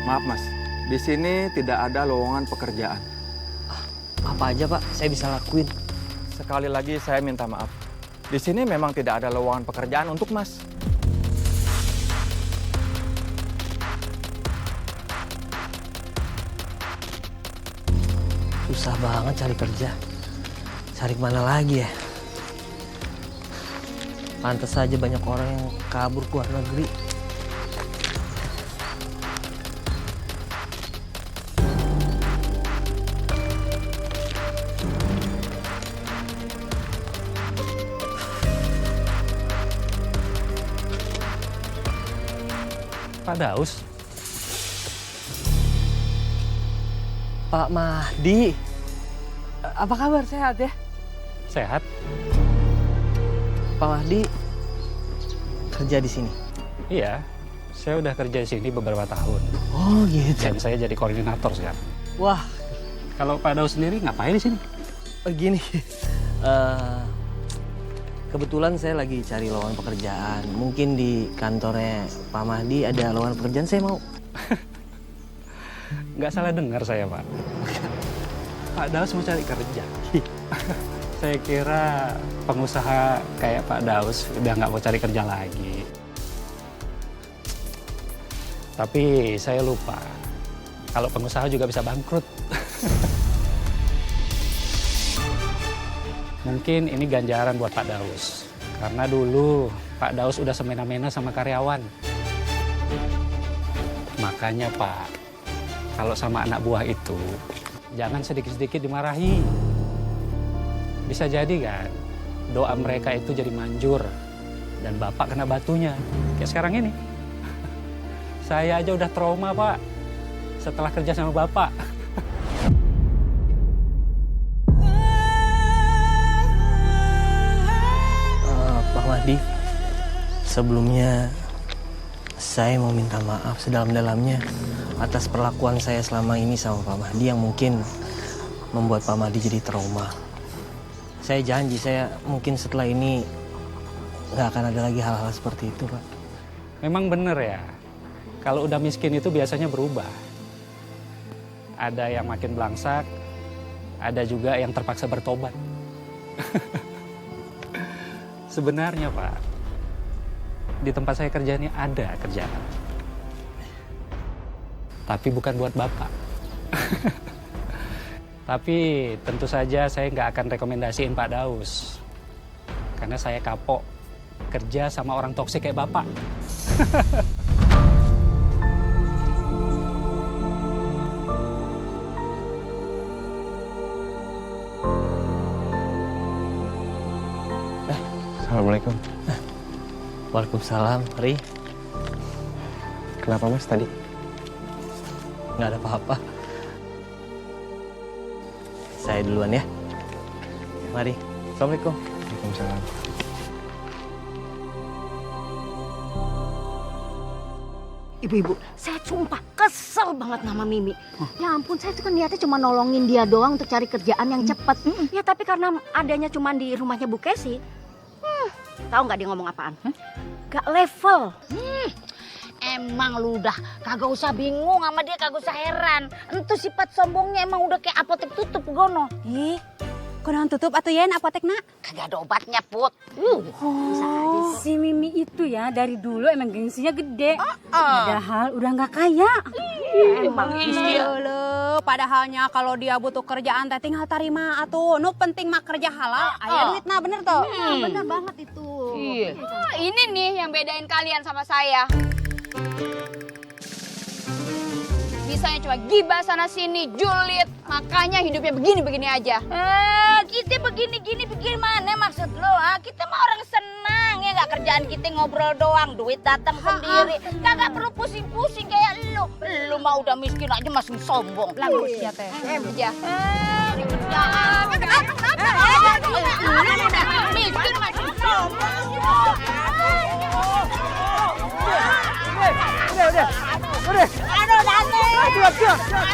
Maaf Mas, di sini tidak ada lowongan pekerjaan. Apa aja Pak, saya bisa lakuin. Sekali lagi saya minta maaf. Di sini memang tidak ada lowongan pekerjaan untuk Mas. Susah banget cari kerja. Cari kemana lagi ya? Pantes saja banyak orang yang kabur ke luar negeri. Pak Daus, Pak Mahdi, apa kabar? Sehat ya? sehat? Pak Mahdi kerja di sini. Iya, saya udah kerja di sini beberapa tahun. Oh gitu. Dan saya jadi koordinator sekarang. Wah, Kalau Pak Daus sendiri ngapain di sini? begini. Kebetulan saya lagi cari lowongan pekerjaan. Mungkin di kantornya Pak Mahdi ada lowongan pekerjaan, saya mau. Nggak salah dengar saya, Pak. Pak Daus mau cari kerja. Saya kira pengusaha kayak Pak Daus udah nggak mau cari kerja lagi. Tapi saya lupa, kalau pengusaha juga bisa bangkrut. Mungkin ini ganjaran buat Pak Daus. Karena dulu Pak Daus udah semena-mena sama karyawan. Makanya Pak, kalau sama anak buah itu, jangan sedikit-sedikit dimarahi. Bisa jadi kan, doa mereka itu jadi manjur. Dan Bapak kena batunya, kayak sekarang ini. Saya aja udah trauma Pak, setelah kerja sama Bapak. Pak Mahdi, sebelumnya saya mau minta maaf sedalam-dalamnya atas perlakuan saya selama ini sama Pak Mahdi yang mungkin membuat Pak Mahdi jadi trauma. Saya janji, saya mungkin setelah ini nggak akan ada lagi hal-hal seperti itu, Pak. Memang bener ya, kalau udah miskin itu biasanya berubah. Ada yang makin belangsak, ada juga yang terpaksa bertobat. Sebenarnya Pak, di tempat saya kerja ini ada kerjaan. Tapi bukan buat Bapak. Tapi tentu saja saya nggak akan rekomendasiin Pak Daus. Karena saya kapok kerja sama orang toksik kayak Bapak. Assalamualaikum. Waalaikumsalam, Ri. Kenapa Mas tadi? Nggak ada apa-apa. Saya duluan ya. Mari. Assalamualaikum. Waalaikumsalam. Ibu-ibu, saya sumpah kesel banget sama Mimi. Ya ampun, saya tuh kan niatnya cuma nolongin dia doang untuk cari kerjaan yang cepat. Ya tapi karena adanya cuma di rumahnya Bu Kesi, tahu nggak dia ngomong apaan? Gak level. Emang lu udah kagak usah bingung sama dia, kagak usah heran. Entu sifat sombongnya emang udah kayak apotek tutup gono. Ih, kunaon tutup atuh yen apotek nak? Kagak ada obatnya, Put. Bisa aja Si Mimi itu ya dari dulu emang gengsinya gede. Oh. Padahal udah nggak kaya. Emang iya. Padahalnya kalau dia butuh kerjaan teh tinggal tarima atuh. Nu penting mah kerja halal. Aya duitna bener tuh. bener banget itu. Iya. Ini nih yang bedain kalian sama saya. Bisanya cuma gibah sana sini, julid. Makanya hidupnya begini-begini aja. Kita begini-gini bagaimana maksud lo? Kita mah orang senang ya, nggak kerjaan kita ngobrol doang, duit datang sendiri. Kagak perlu pusing-pusing kayak lo. Lo mah udah miskin aja masih sombong. Lagu sia teh. Kerja. Kerjaan. Miskin masih sombong. Udah. Aduh, Dante.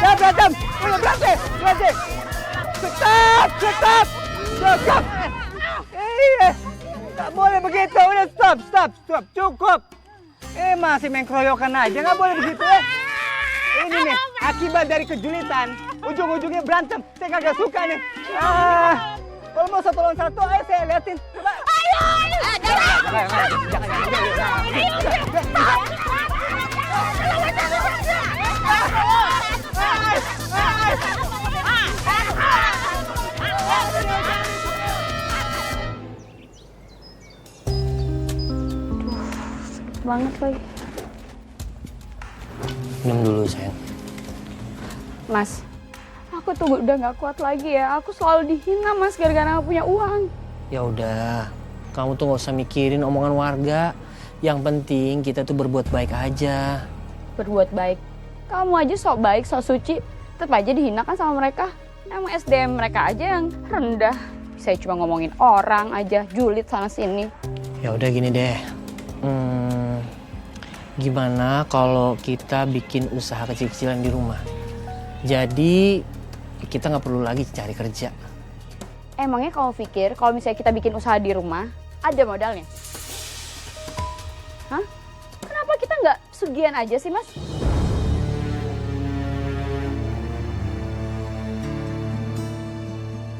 Jangan berantem. Berhenti. Stop. Iya. Tak boleh begitu. Udah stop. Cukup. Masih main keroyokan aja. Nggak boleh begitu. Ini nih, akibat dari kejulitan, ujung-ujungnya berantem. Saya kagak suka nih. Kalau mau satu lawan satu, ayo saya liatin. Coba. Banget lagi. Minum dulu sayang. Mas, aku tuh udah gak kuat lagi ya. Aku selalu dihina mas gara-gara gak punya uang. Ya udah, kamu tuh gak usah mikirin omongan warga. Yang penting kita tuh berbuat baik aja. Berbuat baik. Kamu aja sok baik, sok suci. Tetap aja dihina kan sama mereka. Emang SDM mereka aja yang rendah. Saya cuma ngomongin orang aja, julid sana sini. Ya udah gini deh. Gimana kalau kita bikin usaha kecil-kecilan di rumah? Jadi kita nggak perlu lagi cari kerja. Emangnya kamu pikir kalau misalnya kita bikin usaha di rumah, ada modalnya? Hah? Kenapa kita nggak pesugihan aja sih mas?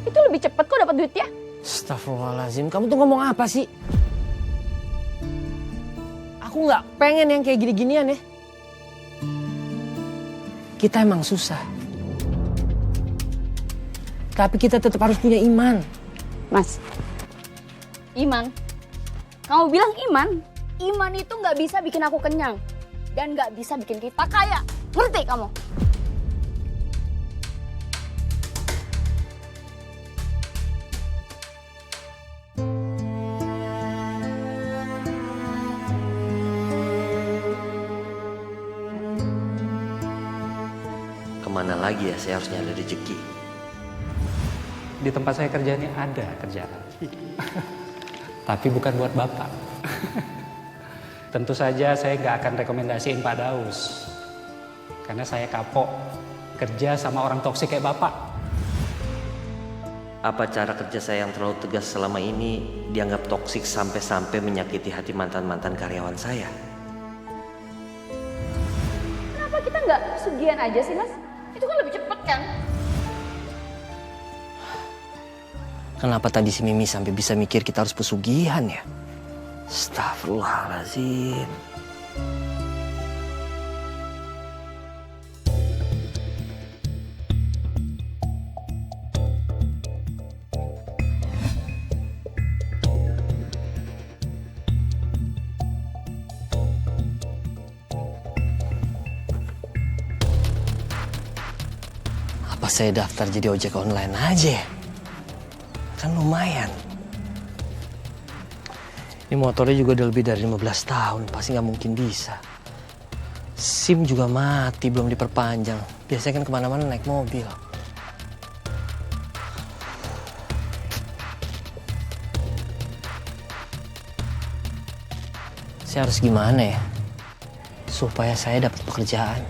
Itu lebih cepet kok dapat duitnya. Astagfirullahaladzim, kamu tuh ngomong apa sih? Aku nggak pengen yang kayak gini-ginian ya. Kita emang susah. Tapi kita tetap harus punya iman. Mas, iman? Kamu bilang iman? Iman itu nggak bisa bikin aku kenyang. Dan nggak bisa bikin kita kaya. Ngerti kamu? Kemana lagi ya saya harus nyari rezeki? Di tempat saya kerja ini ada kerjaan. Tapi bukan buat Bapak. Tentu saja saya nggak akan rekomendasiin Pak Daus. Karena saya kapok kerja sama orang toksik kayak Bapak. Apa cara kerja saya yang terlalu tegas selama ini dianggap toksik sampai-sampai menyakiti hati mantan-mantan karyawan saya? Kenapa kita nggak pesugihan aja sih mas? Itu kan lebih cepet kan? Kenapa tadi si Mimi sampai bisa mikir kita harus pesugihan ya? Astagfirullahaladzim. Apa saya daftar jadi ojek online aja ya? Kan lumayan. Ini motornya juga udah lebih dari 15 tahun, pasti nggak mungkin bisa. SIM juga mati, belum diperpanjang. Biasanya kan kemana-mana naik mobil. Saya harus gimana ya? Supaya saya dapat pekerjaan.